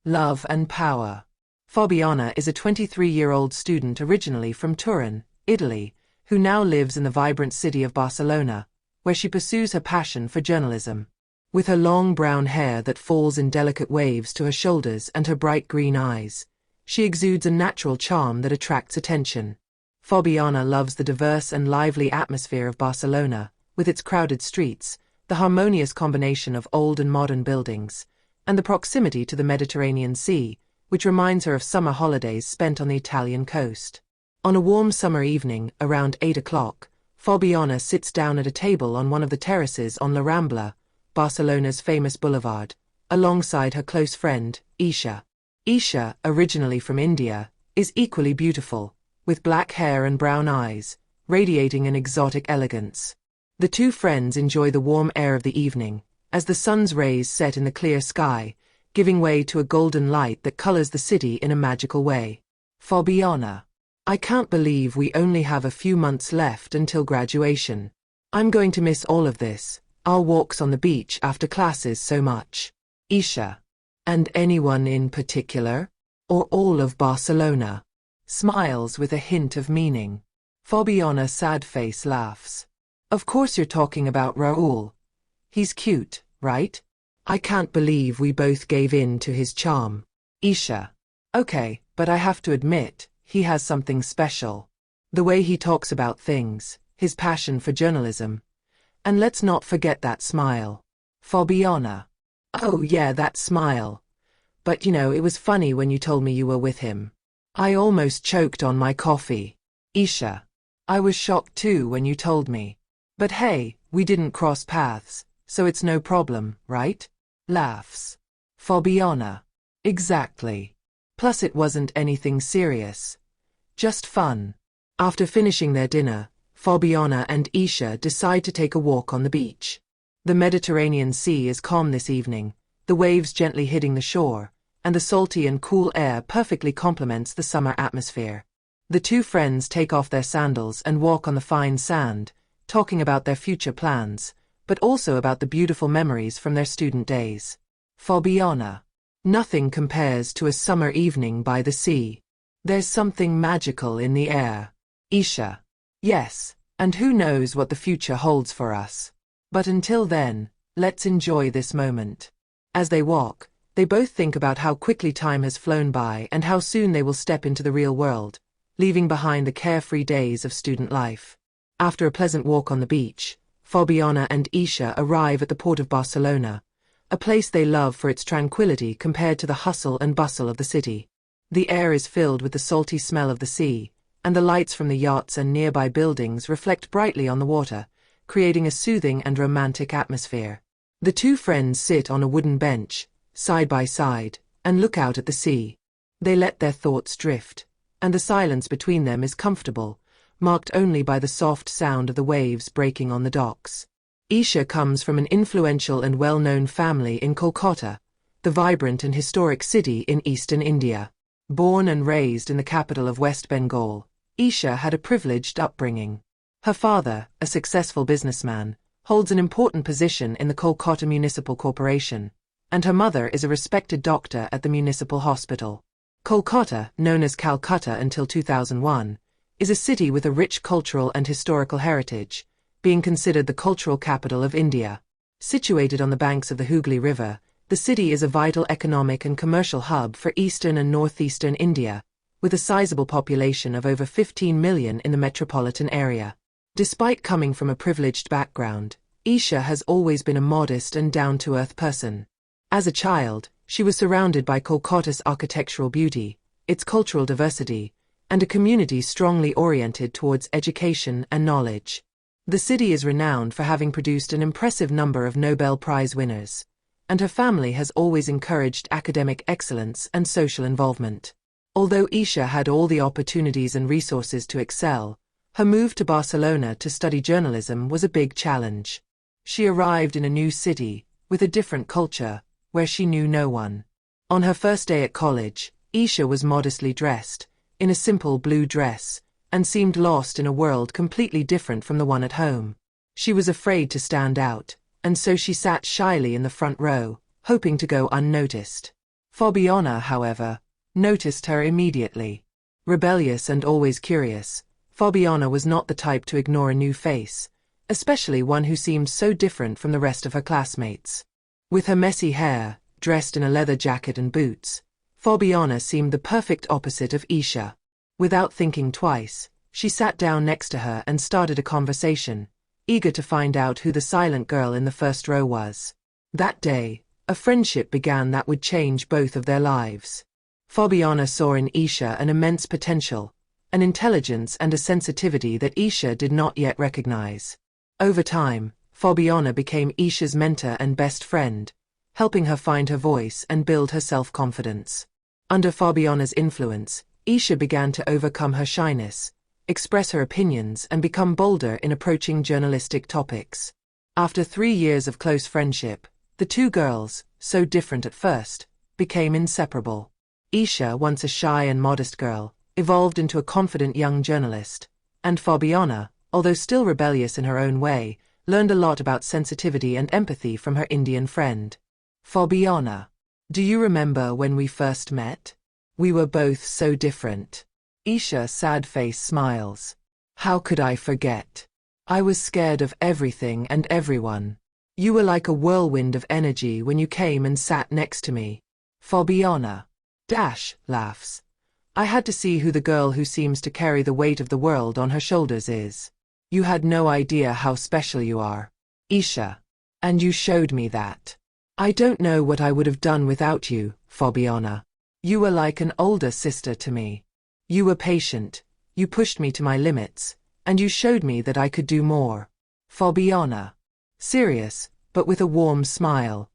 Love and power. Fabiana is a 23-year-old student originally from Turin, Italy, who now lives in the vibrant city of Barcelona, where she pursues her passion for journalism. With her long brown hair that falls in delicate waves to her shoulders and her bright green eyes, she exudes a natural charm that attracts attention. Fabiana loves the diverse and lively atmosphere of Barcelona, with its crowded streets, the harmonious combination of old and modern buildings, and the proximity to the Mediterranean Sea, which reminds her of summer holidays spent on the Italian coast. On a warm summer evening, around 8 o'clock, Fabiana sits down at a table on one of the terraces on La Rambla, Barcelona's famous boulevard, alongside her close friend, Isha. Isha, originally from India, is equally beautiful, with black hair and brown eyes, radiating an exotic elegance. The two friends enjoy the warm air of the evening, as the sun's rays set in the clear sky, giving way to a golden light that colors the city in a magical way. Fabiana: I can't believe we only have a few months left until graduation. I'm going to miss all of this, our walks on the beach after classes so much. Isha: And anyone in particular? Or all of Barcelona? Smiles with a hint of meaning. Fabiana sad face laughs. Of course you're talking about Raoul. He's cute, right? I can't believe we both gave in to his charm. Isha: Okay, but I have to admit, he has something special. The way he talks about things, his passion for journalism. And let's not forget that smile. Fabiana: Oh yeah, that smile. But it was funny when you told me you were with him. I almost choked on my coffee. Isha: I was shocked too when you told me. But hey, we didn't cross paths, so it's no problem, right? Laughs. Fabiana: Exactly. Plus it wasn't anything serious. Just fun. After finishing their dinner, Fabiana and Isha decide to take a walk on the beach. The Mediterranean Sea is calm this evening, the waves gently hitting the shore, and the salty and cool air perfectly complements the summer atmosphere. The two friends take off their sandals and walk on the fine sand, talking about their future plans, but also about the beautiful memories from their student days. Fabiana: Nothing compares to a summer evening by the sea. There's something magical in the air. Isha: Yes, and who knows what the future holds for us. But until then, let's enjoy this moment. As they walk, they both think about how quickly time has flown by and how soon they will step into the real world, leaving behind the carefree days of student life. After a pleasant walk on the beach, Fabiana and Isha arrive at the port of Barcelona, a place they love for its tranquility compared to the hustle and bustle of the city. The air is filled with the salty smell of the sea, and the lights from the yachts and nearby buildings reflect brightly on the water, creating a soothing and romantic atmosphere. The two friends sit on a wooden bench, side by side, and look out at the sea. They let their thoughts drift, and the silence between them is comfortable, marked only by the soft sound of the waves breaking on the docks. Isha comes from an influential and well-known family in Kolkata, the vibrant and historic city in eastern India. Born and raised in the capital of West Bengal, Isha had a privileged upbringing. Her father, a successful businessman, holds an important position in the Kolkata Municipal Corporation, and her mother is a respected doctor at the municipal hospital. Kolkata, known as Calcutta until 2001, is a city with a rich cultural and historical heritage, being considered the cultural capital of India. Situated on the banks of the Hooghly River, the city is a vital economic and commercial hub for eastern and northeastern India, with a sizable population of over 15 million in the metropolitan area. Despite coming from a privileged background, Isha has always been a modest and down-to-earth person. As a child, she was surrounded by Kolkata's architectural beauty, its cultural diversity, and a community strongly oriented towards education and knowledge. The city is renowned for having produced an impressive number of Nobel Prize winners, and her family has always encouraged academic excellence and social involvement. Although Isha had all the opportunities and resources to excel, her move to Barcelona to study journalism was a big challenge. She arrived in a new city, with a different culture, where she knew no one. On her first day at college, Isha was modestly dressed, in a simple blue dress, and seemed lost in a world completely different from the one at home. She was afraid to stand out, and so she sat shyly in the front row, hoping to go unnoticed. Fabiana, however, noticed her immediately. Rebellious and always curious, Fabiana was not the type to ignore a new face, especially one who seemed so different from the rest of her classmates. With her messy hair, dressed in a leather jacket and boots, Fabiana seemed the perfect opposite of Isha. Without thinking twice, she sat down next to her and started a conversation, eager to find out who the silent girl in the first row was. That day, a friendship began that would change both of their lives. Fabiana saw in Isha an immense potential, an intelligence and a sensitivity that Isha did not yet recognize. Over time, Fabiana became Isha's mentor and best friend, helping her find her voice and build her self-confidence. Under Fabiana's influence, Isha began to overcome her shyness, express her opinions and become bolder in approaching journalistic topics. After 3 years of close friendship, the two girls, so different at first, became inseparable. Isha, once a shy and modest girl, evolved into a confident young journalist, and Fabiana, although still rebellious in her own way, learned a lot about sensitivity and empathy from her Indian friend. Fabiana, do you remember when we first met? We were both so different. Isha, sad face, smiles. How could I forget? I was scared of everything and everyone. You were like a whirlwind of energy when you came and sat next to me. Fabiana, laughs. I had to see who the girl who seems to carry the weight of the world on her shoulders is. You had no idea how special you are. Isha. And you showed me that. I don't know what I would have done without you, Fabiana. You were like an older sister to me. You were patient, you pushed me to my limits, and you showed me that I could do more. Fabiana. Serious, but with a warm smile.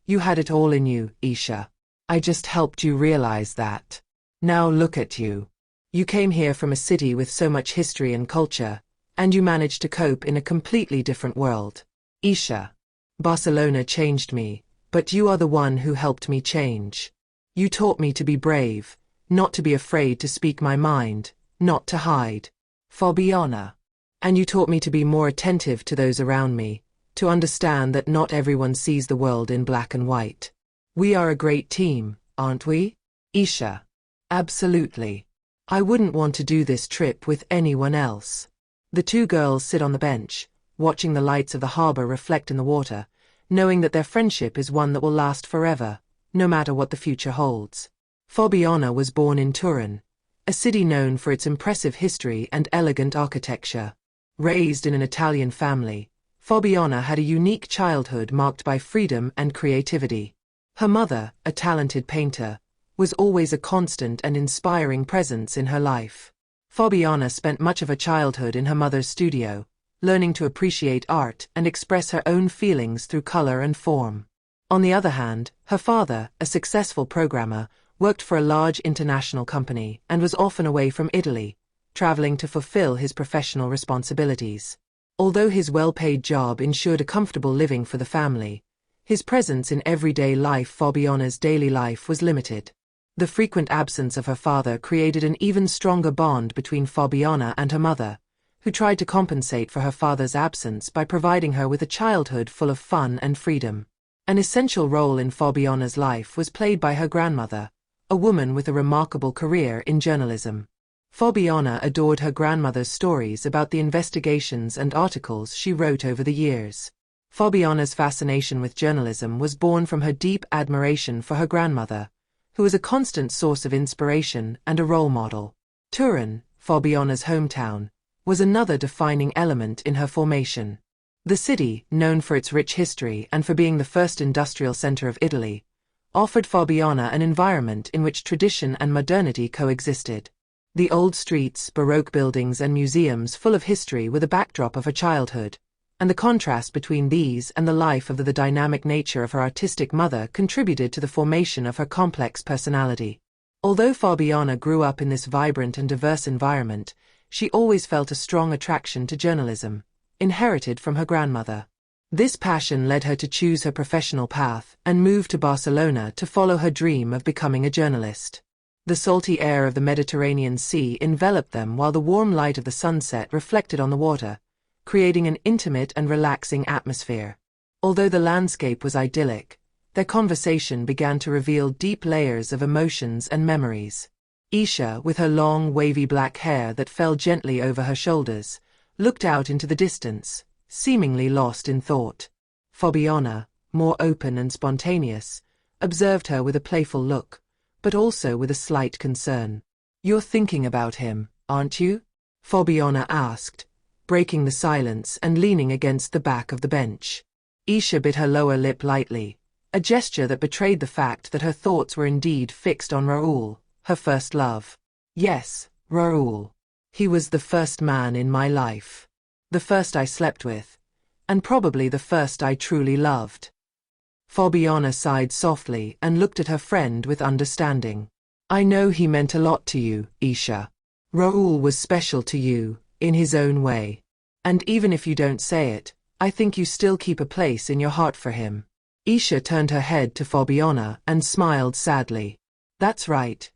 You had it all in you, Isha. I just helped you realize that. Now look at you. You came here from a city with so much history and culture, and you managed to cope in a completely different world. Isha. Barcelona changed me, but you are the one who helped me change. You taught me to be brave, not to be afraid to speak my mind, not to hide. Fabiana. And you taught me to be more attentive to those around me, to understand that not everyone sees the world in black and white. We are a great team, aren't we? Isha. Absolutely. I wouldn't want to do this trip with anyone else. The two girls sit on the bench, watching the lights of the harbor reflect in the water, knowing that their friendship is one that will last forever, no matter what the future holds. Fabiana was born in Turin, a city known for its impressive history and elegant architecture. Raised in an Italian family, Fabiana had a unique childhood marked by freedom and creativity. Her mother, a talented painter, was always a constant and inspiring presence in her life. Fabiana spent much of her childhood in her mother's studio, learning to appreciate art and express her own feelings through color and form. On the other hand, her father, a successful programmer, worked for a large international company and was often away from Italy, traveling to fulfill his professional responsibilities. Although his well-paid job ensured a comfortable living for the family, his presence in everyday life, Fabiana's daily life, was limited. The frequent absence of her father created an even stronger bond between Fabiana and her mother, who tried to compensate for her father's absence by providing her with a childhood full of fun and freedom. An essential role in Fabiana's life was played by her grandmother, a woman with a remarkable career in journalism. Fabiana adored her grandmother's stories about the investigations and articles she wrote over the years. Fabiana's fascination with journalism was born from her deep admiration for her grandmother, who was a constant source of inspiration and a role model. Turin, Fabiana's hometown, was another defining element in her formation. The city, known for its rich history and for being the first industrial center of Italy, offered Fabiana an environment in which tradition and modernity coexisted. The old streets, Baroque buildings and museums full of history were the backdrop of her childhood, and the contrast between these and the life of the dynamic nature of her artistic mother contributed to the formation of her complex personality. Although Fabiana grew up in this vibrant and diverse environment, she always felt a strong attraction to journalism, inherited from her grandmother. This passion led her to choose her professional path and move to Barcelona to follow her dream of becoming a journalist. The salty air of the Mediterranean Sea enveloped them while the warm light of the sunset reflected on the water, creating an intimate and relaxing atmosphere. Although the landscape was idyllic, Their conversation began to reveal deep layers of emotions and memories. Isha, with her long, wavy black hair that fell gently over her shoulders, looked out into the distance, seemingly lost in thought. Fabiana, more open and spontaneous, observed her with a playful look, but also with a slight concern. "You're thinking about him, aren't you?" Fabiana asked, breaking the silence and leaning against the back of the bench. Isha bit her lower lip lightly, a gesture that betrayed the fact that her thoughts were indeed fixed on Raoul, her first love. "Yes, Raoul. He was the first man in my life. The first I slept with, and probably the first I truly loved." Fabiana sighed softly and looked at her friend with understanding. "I know he meant a lot to you, Isha. Raoul was special to you, in his own way. And even if you don't say it, I think you still keep a place in your heart for him." Isha turned her head to Fabiana and smiled sadly. "That's right.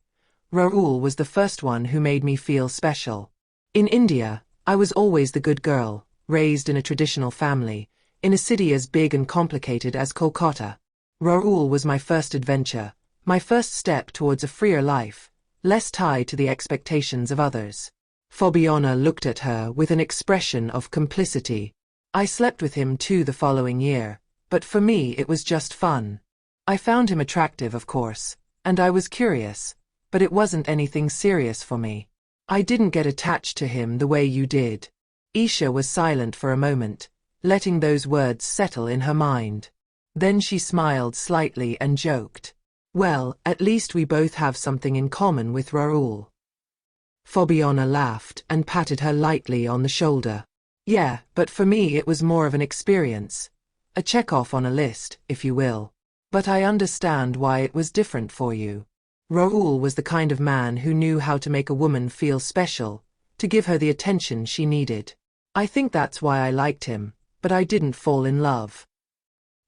Raoul was the first one who made me feel special. In India, I was always the good girl, raised in a traditional family, in a city as big and complicated as Kolkata. Raoul was my first adventure, my first step towards a freer life, less tied to the expectations of others." Fabiana looked at her with an expression of complicity. "I slept with him too the following year, but for me it was just fun. I found him attractive, of course, and I was curious, but it wasn't anything serious for me. I didn't get attached to him the way you did." Isha was silent for a moment, letting those words settle in her mind. Then she smiled slightly and joked, "Well, at least we both have something in common with Raoul." Fabiana laughed and patted her lightly on the shoulder. "Yeah, but for me it was more of an experience. A check-off on a list, if you will. But I understand why it was different for you. Raoul was the kind of man who knew how to make a woman feel special, to give her the attention she needed. I think that's why I liked him, but I didn't fall in love."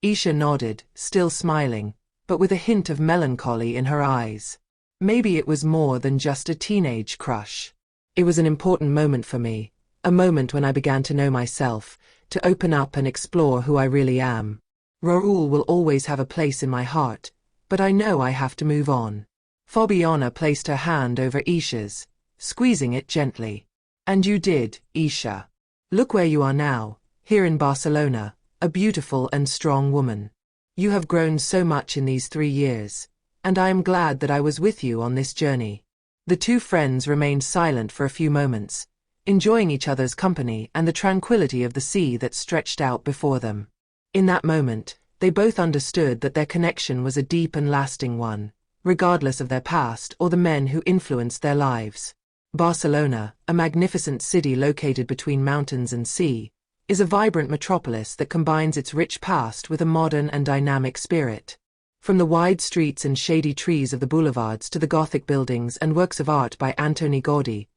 Isha nodded, still smiling, but with a hint of melancholy in her eyes. "Maybe it was more than just a teenage crush. It was an important moment for me, a moment when I began to know myself, to open up and explore who I really am. Raoul will always have a place in my heart, but I know I have to move on." Fabiana placed her hand over Isha's, squeezing it gently. "And you did, Isha. Look where you are now, here in Barcelona, a beautiful and strong woman. You have grown so much in these 3 years, and I am glad that I was with you on this journey." The two friends remained silent for a few moments, enjoying each other's company and the tranquility of the sea that stretched out before them. In that moment, they both understood that their connection was a deep and lasting one, regardless of their past or the men who influenced their lives. Barcelona, a magnificent city located between mountains and sea, is a vibrant metropolis that combines its rich past with a modern and dynamic spirit. From the wide streets and shady trees of the boulevards to the Gothic buildings and works of art by Antoni Gaudí,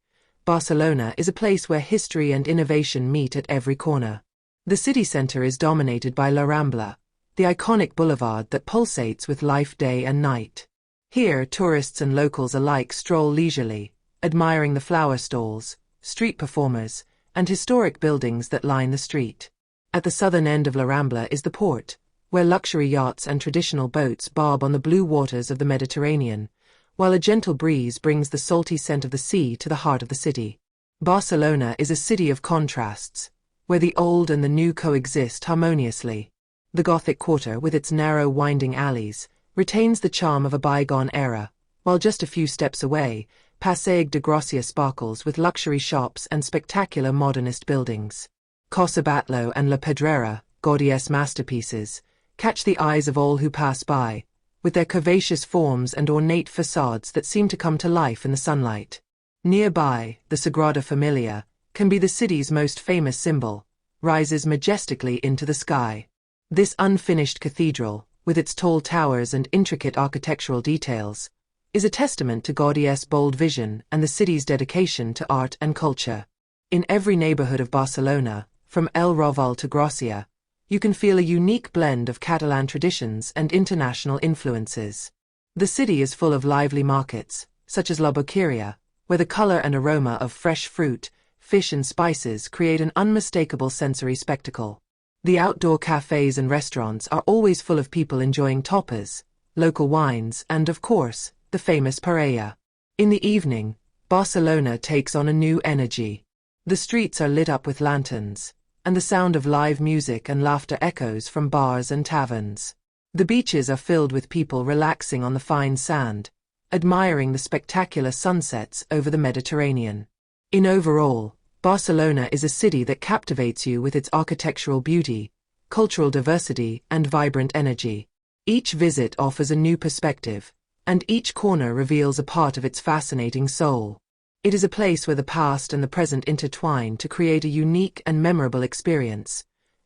Barcelona is a place where history and innovation meet at every corner. The city center is dominated by La Rambla, the iconic boulevard that pulsates with life day and night. Here, tourists and locals alike stroll leisurely, admiring the flower stalls, street performers, and historic buildings that line the street. At the southern end of La Rambla is the port, where luxury yachts and traditional boats bob on the blue waters of the Mediterranean, while a gentle breeze brings the salty scent of the sea to the heart of the city. Barcelona is a city of contrasts, where the old and the new coexist harmoniously. The Gothic quarter, with its narrow winding alleys, retains the charm of a bygone era, while just a few steps away, Passeig de Gràcia sparkles with luxury shops and spectacular modernist buildings. Casa Batlló and La Pedrera, Gaudí's masterpieces, catch the eyes of all who pass by, with their curvaceous forms and ornate facades that seem to come to life in the sunlight. Nearby, the Sagrada Familia, can be the city's most famous symbol, rises majestically into the sky. This unfinished cathedral, with its tall towers and intricate architectural details, is a testament to Gaudí's bold vision and the city's dedication to art and culture. In every neighborhood of Barcelona, from El Raval to Gràcia, you can feel a unique blend of Catalan traditions and international influences. The city is full of lively markets, such as La Boqueria, where the color and aroma of fresh fruit, fish and spices create an unmistakable sensory spectacle. The outdoor cafes and restaurants are always full of people enjoying tapas, local wines, and of course, the famous paella. In the evening, Barcelona takes on a new energy. The streets are lit up with lanterns, and the sound of live music and laughter echoes from bars and taverns. The beaches are filled with people relaxing on the fine sand, admiring the spectacular sunsets over the Mediterranean. In overall, Barcelona is a city that captivates you with its architectural beauty, cultural diversity, and vibrant energy. Each visit offers a new perspective, and each corner reveals a part of its fascinating soul. It is a place where the past and the present intertwine to create a unique and memorable experience,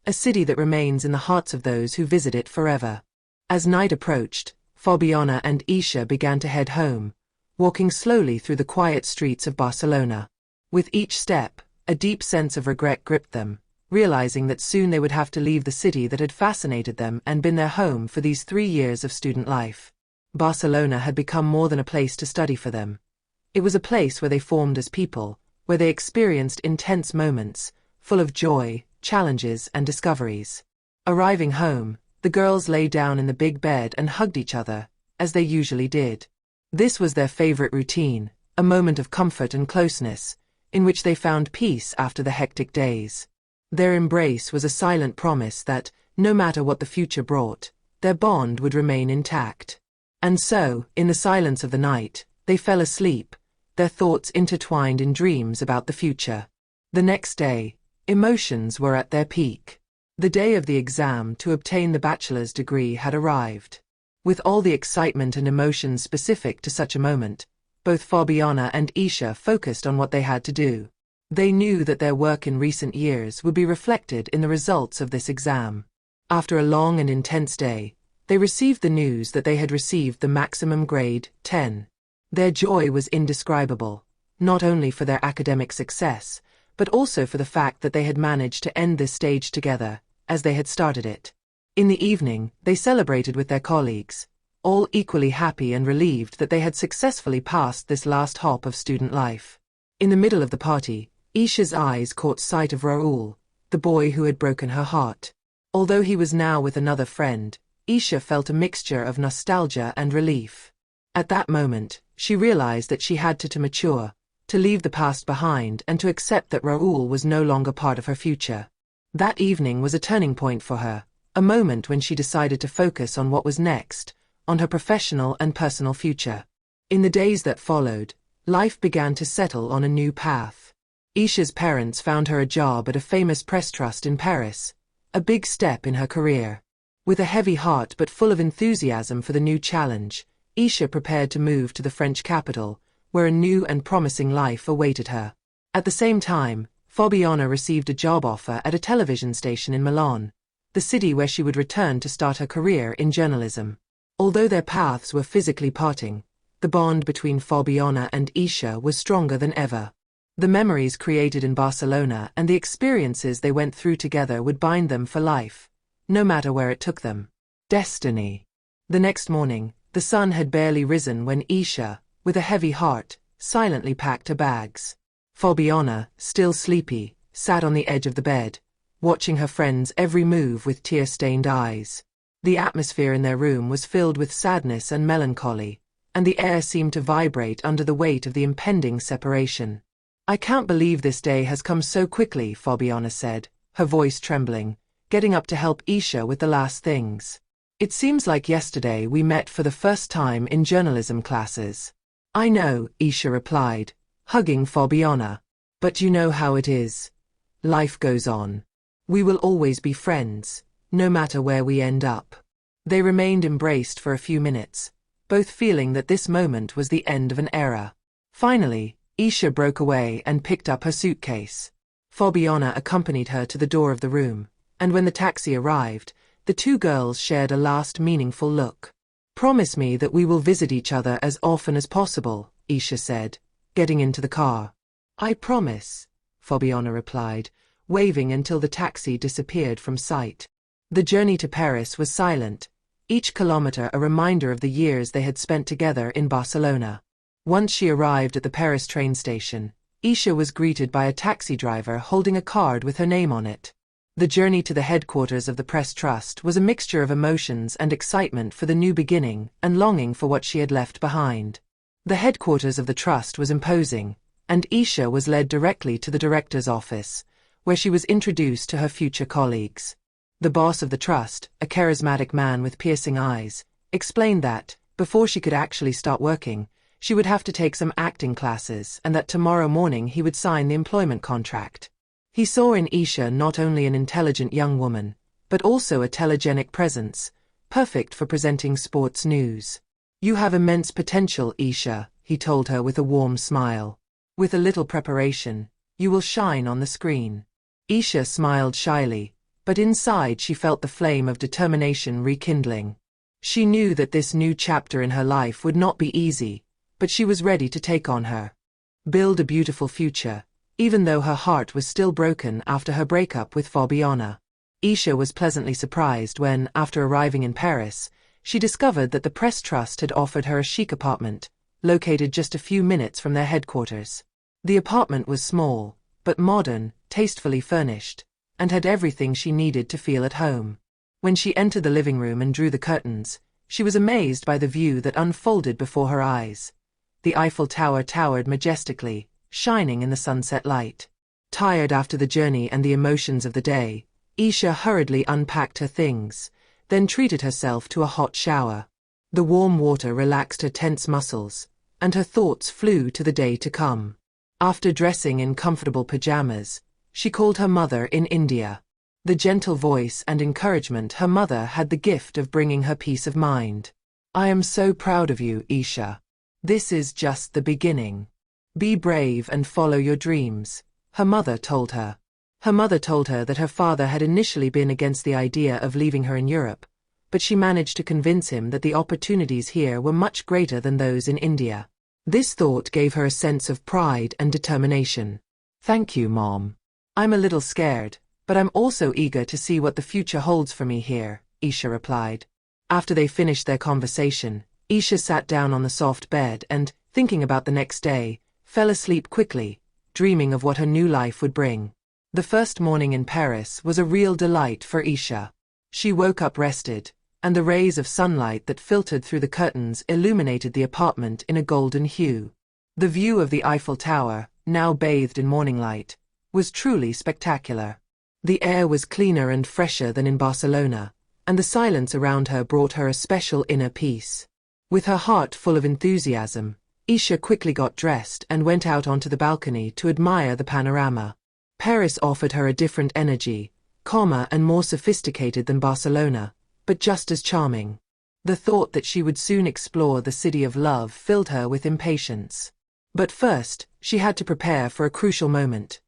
a city that remains in the hearts of those who visit it forever. As night approached, Fabiana and Isha began to head home, walking slowly through the quiet streets of Barcelona. With each step, a deep sense of regret gripped them, realizing that soon they would have to leave the city that had fascinated them and been their home for these 3 years of student life. Barcelona had become more than a place to study for them. It was a place where they formed as people, where they experienced intense moments, full of joy, challenges, and discoveries. Arriving home, the girls lay down in the big bed and hugged each other, as they usually did. This was their favorite routine, a moment of comfort and closeness, in which they found peace after the hectic days. Their embrace was a silent promise that, no matter what the future brought, their bond would remain intact. And so, in the silence of the night, they fell asleep, their thoughts intertwined in dreams about the future. The next day, emotions were at their peak. The day of the exam to obtain the bachelor's degree had arrived. With all the excitement and emotions specific to such a moment, both Fabiana and Isha focused on what they had to do. They knew that their work in recent years would be reflected in the results of this exam. After a long and intense day, they received the news that they had received the maximum grade, 10. Their joy was indescribable, not only for their academic success, but also for the fact that they had managed to end this stage together, as they had started it. In the evening, they celebrated with their colleagues, all equally happy and relieved that they had successfully passed this last hop of student life. In the middle of the party, Isha's eyes caught sight of Raoul, the boy who had broken her heart. Although he was now with another friend, Isha felt a mixture of nostalgia and relief. At that moment, she realized that she had to mature, to leave the past behind and to accept that Raoul was no longer part of her future. That evening was a turning point for her, a moment when she decided to focus on what was next, on her professional and personal future. In the days that followed, life began to settle on a new path. Isha's parents found her a job at a famous press trust in Paris, a big step in her career. With a heavy heart but full of enthusiasm for the new challenge, Isha prepared to move to the French capital, where a new and promising life awaited her. At the same time, Fabiana received a job offer at a television station in Milan, the city where she would return to start her career in journalism. Although their paths were physically parting, the bond between Fabiana and Isha was stronger than ever. The memories created in Barcelona and the experiences they went through together would bind them for life, no matter where it took them. Destiny. The next morning, the sun had barely risen when Isha, with a heavy heart, silently packed her bags. Fabiana, still sleepy, sat on the edge of the bed, watching her friend's every move with tear-stained eyes. The atmosphere in their room was filled with sadness and melancholy, and the air seemed to vibrate under the weight of the impending separation. "I can't believe this day has come so quickly," Fabiana said, her voice trembling, getting up to help Isha with the last things. "It seems like yesterday we met for the first time in journalism classes." "I know," Isha replied, hugging Fabiana. "But you know how it is. Life goes on. We will always be friends, no matter where we end up." They remained embraced for a few minutes, both feeling that this moment was the end of an era. Finally, Isha broke away and picked up her suitcase. Fabiana accompanied her to the door of the room, and when the taxi arrived, the two girls shared a last meaningful look. "Promise me that we will visit each other as often as possible," Isha said, getting into the car. "I promise," Fabiana replied, waving until the taxi disappeared from sight. The journey to Paris was silent, each kilometer a reminder of the years they had spent together in Barcelona. Once she arrived at the Paris train station, Isha was greeted by a taxi driver holding a card with her name on it. The journey to the headquarters of the Press Trust was a mixture of emotions and excitement for the new beginning and longing for what she had left behind. The headquarters of the trust was imposing, and Isha was led directly to the director's office, where she was introduced to her future colleagues. The boss of the trust, a charismatic man with piercing eyes, explained that, before she could actually start working, she would have to take some acting classes and that tomorrow morning he would sign the employment contract. He saw in Isha not only an intelligent young woman, but also a telegenic presence, perfect for presenting sports news. "You have immense potential, Isha," he told her with a warm smile. "With a little preparation, you will shine on the screen." Isha smiled shyly, but inside she felt the flame of determination rekindling. She knew that this new chapter in her life would not be easy, but she was ready to take on her. Build a beautiful future, even though her heart was still broken after her breakup with Fabiana. Isha was pleasantly surprised when, after arriving in Paris, she discovered that the Press Trust had offered her a chic apartment, located just a few minutes from their headquarters. The apartment was small, but modern, tastefully furnished, and had everything she needed to feel at home. When she entered the living room and drew the curtains, she was amazed by the view that unfolded before her eyes. The Eiffel Tower towered majestically, shining in the sunset light. Tired after the journey and the emotions of the day, Isha hurriedly unpacked her things, then treated herself to a hot shower. The warm water relaxed her tense muscles, and her thoughts flew to the day to come. After dressing in comfortable pajamas, she called her mother in India. The gentle voice and encouragement her mother had the gift of bringing her peace of mind. "I am so proud of you, Isha. This is just the beginning. Be brave and follow your dreams," her mother told her. Her mother told her that her father had initially been against the idea of leaving her in Europe, but she managed to convince him that the opportunities here were much greater than those in India. This thought gave her a sense of pride and determination. "Thank you, Mom. I'm a little scared, but I'm also eager to see what the future holds for me here," Isha replied. After they finished their conversation, Isha sat down on the soft bed and, thinking about the next day, fell asleep quickly, dreaming of what her new life would bring. The first morning in Paris was a real delight for Isha. She woke up rested, and the rays of sunlight that filtered through the curtains illuminated the apartment in a golden hue. The view of the Eiffel Tower, now bathed in morning light, was truly spectacular. The air was cleaner and fresher than in Barcelona, and the silence around her brought her a special inner peace. With her heart full of enthusiasm, Isha quickly got dressed and went out onto the balcony to admire the panorama. Paris offered her a different energy, calmer and more sophisticated than Barcelona, but just as charming. The thought that she would soon explore the city of love filled her with impatience. But first, she had to prepare for a crucial moment: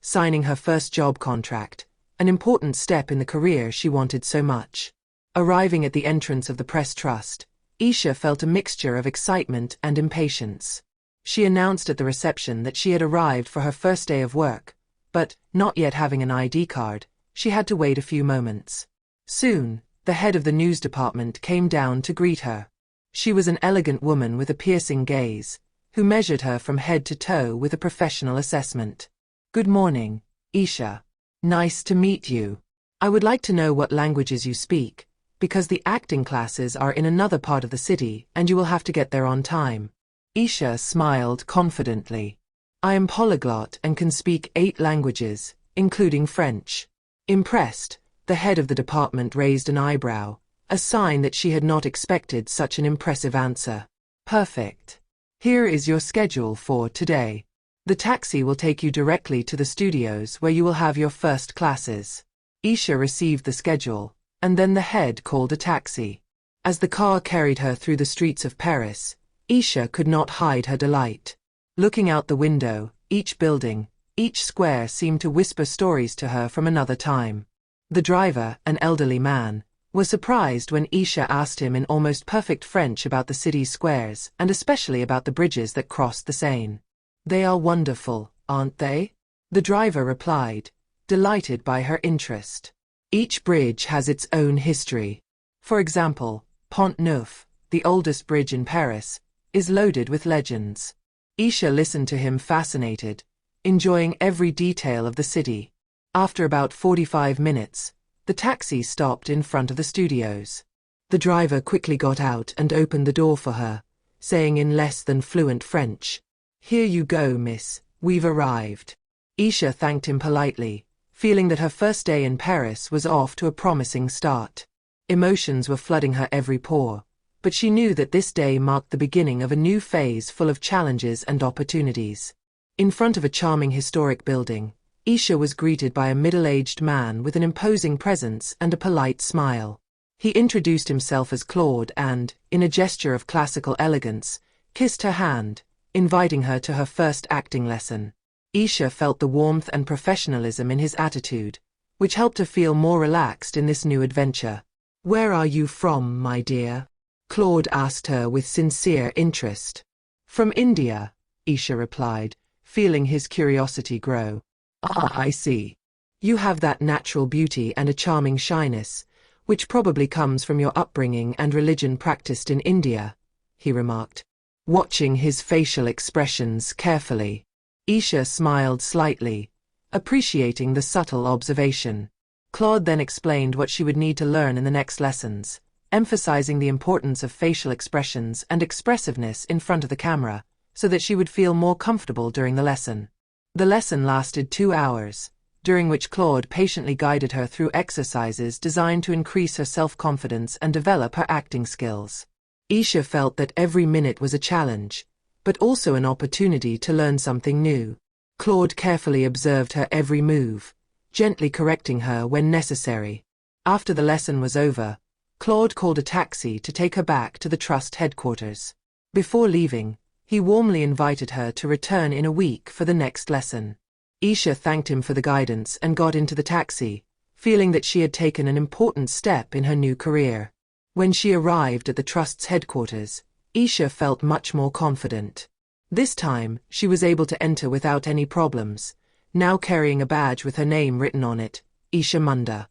signing her first job contract, an important step in the career she wanted so much. Arriving at the entrance of the Press Trust, Isha felt a mixture of excitement and impatience. She announced at the reception that she had arrived for her first day of work, but, not yet having an ID card, she had to wait a few moments. Soon, the head of the news department came down to greet her. She was an elegant woman with a piercing gaze, who measured her from head to toe with a professional assessment. "Good morning, Isha. Nice to meet you. I would like to know what languages you speak, because the acting classes are in another part of the city and you will have to get there on time." Isha smiled confidently. "I am polyglot and can speak 8 languages, including French." Impressed, the head of the department raised an eyebrow, a sign that she had not expected such an impressive answer. "Perfect. Here is your schedule for today. The taxi will take you directly to the studios where you will have your first classes." Isha received the schedule, and then the head called a taxi. As the car carried her through the streets of Paris, Isha could not hide her delight. Looking out the window, each building, each square seemed to whisper stories to her from another time. The driver, an elderly man, was surprised when Isha asked him in almost perfect French about the city's squares and especially about the bridges that crossed the Seine. "They are wonderful, aren't they?" the driver replied, delighted by her interest. "Each bridge has its own history. For example, Pont Neuf, the oldest bridge in Paris, is loaded with legends." Isha listened to him fascinated, enjoying every detail of the city. After about 45 minutes, the taxi stopped in front of the studios. The driver quickly got out and opened the door for her, saying in less than fluent French, "Here you go, miss, we've arrived." Isha thanked him politely, feeling that her first day in Paris was off to a promising start. Emotions were flooding her every pore, but she knew that this day marked the beginning of a new phase full of challenges and opportunities. In front of a charming historic building, Isha was greeted by a middle-aged man with an imposing presence and a polite smile. He introduced himself as Claude and, in a gesture of classical elegance, kissed her hand, inviting her to her first acting lesson. Isha felt the warmth and professionalism in his attitude, which helped her feel more relaxed in this new adventure. "Where are you from, my dear?" Claude asked her with sincere interest. "From India," Isha replied, feeling his curiosity grow. "Ah, I see. You have that natural beauty and a charming shyness, which probably comes from your upbringing and religion practiced in India," he remarked, watching his facial expressions carefully. Isha smiled slightly, appreciating the subtle observation. Claude then explained what she would need to learn in the next lessons, emphasizing the importance of facial expressions and expressiveness in front of the camera, so that she would feel more comfortable during the lesson. The lesson lasted 2 hours, during which Claude patiently guided her through exercises designed to increase her self-confidence and develop her acting skills. Isha felt that every minute was a challenge, but also an opportunity to learn something new. Claude carefully observed her every move, gently correcting her when necessary. After the lesson was over, Claude called a taxi to take her back to the trust headquarters. Before leaving, he warmly invited her to return in a week for the next lesson. Isha thanked him for the guidance and got into the taxi, feeling that she had taken an important step in her new career. When she arrived at the trust's headquarters, Isha felt much more confident. This time, she was able to enter without any problems, now carrying a badge with her name written on it, Isha Munda.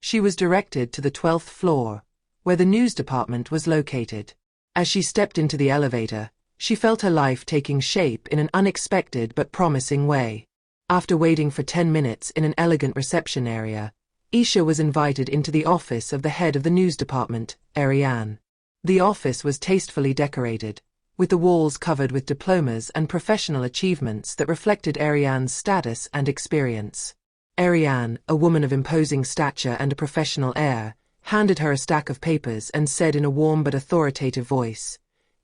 She was directed to the 12th floor, where the news department was located. As she stepped into the elevator, she felt her life taking shape in an unexpected but promising way. After waiting for 10 minutes in an elegant reception area, Isha was invited into the office of the head of the news department, Ariane. The office was tastefully decorated, with the walls covered with diplomas and professional achievements that reflected Ariane's status and experience. Ariane, a woman of imposing stature and a professional air, handed her a stack of papers and said in a warm but authoritative voice,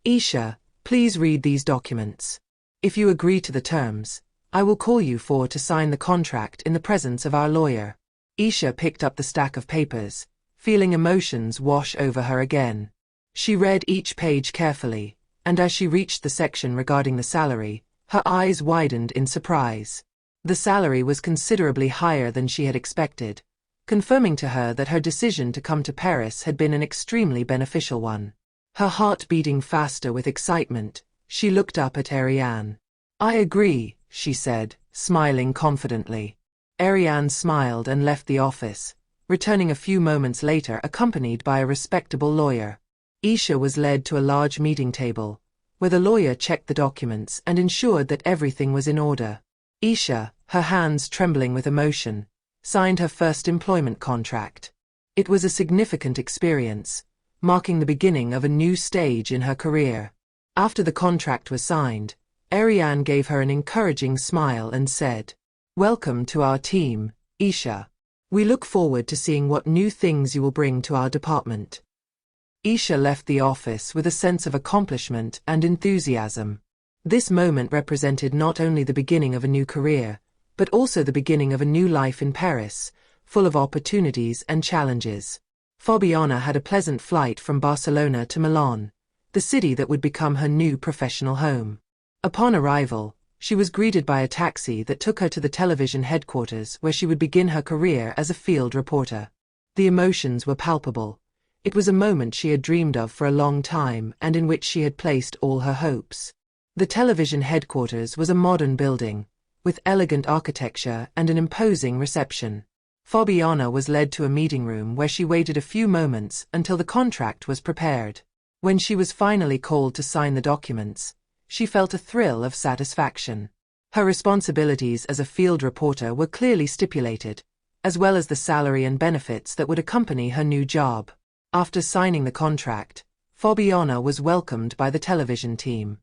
"Isha, please read these documents. If you agree to the terms, I will call you to sign the contract in the presence of our lawyer." Isha picked up the stack of papers, feeling emotions wash over her again. She read each page carefully, and as she reached the section regarding the salary, her eyes widened in surprise. The salary was considerably higher than she had expected, confirming to her that her decision to come to Paris had been an extremely beneficial one. Her heart beating faster with excitement, she looked up at Ariane. "I agree," she said, smiling confidently. Ariane smiled and left the office, returning a few moments later accompanied by a respectable lawyer. Isha was led to a large meeting table, where the lawyer checked the documents and ensured that everything was in order. Isha, her hands trembling with emotion, signed her first employment contract. It was a significant experience, marking the beginning of a new stage in her career. After the contract was signed, Ariane gave her an encouraging smile and said, "Welcome to our team, Isha. We look forward to seeing what new things you will bring to our department." Isha left the office with a sense of accomplishment and enthusiasm. This moment represented not only the beginning of a new career, but also the beginning of a new life in Paris, full of opportunities and challenges. Fabiana had a pleasant flight from Barcelona to Milan, the city that would become her new professional home. Upon arrival, she was greeted by a taxi that took her to the television headquarters where she would begin her career as a field reporter. The emotions were palpable. It was a moment she had dreamed of for a long time and in which she had placed all her hopes. The television headquarters was a modern building, with elegant architecture and an imposing reception. Fabiana was led to a meeting room where she waited a few moments until the contract was prepared. When she was finally called to sign the documents, she felt a thrill of satisfaction. Her responsibilities as a field reporter were clearly stipulated, as well as the salary and benefits that would accompany her new job. After signing the contract, Fabiana was welcomed by the television team.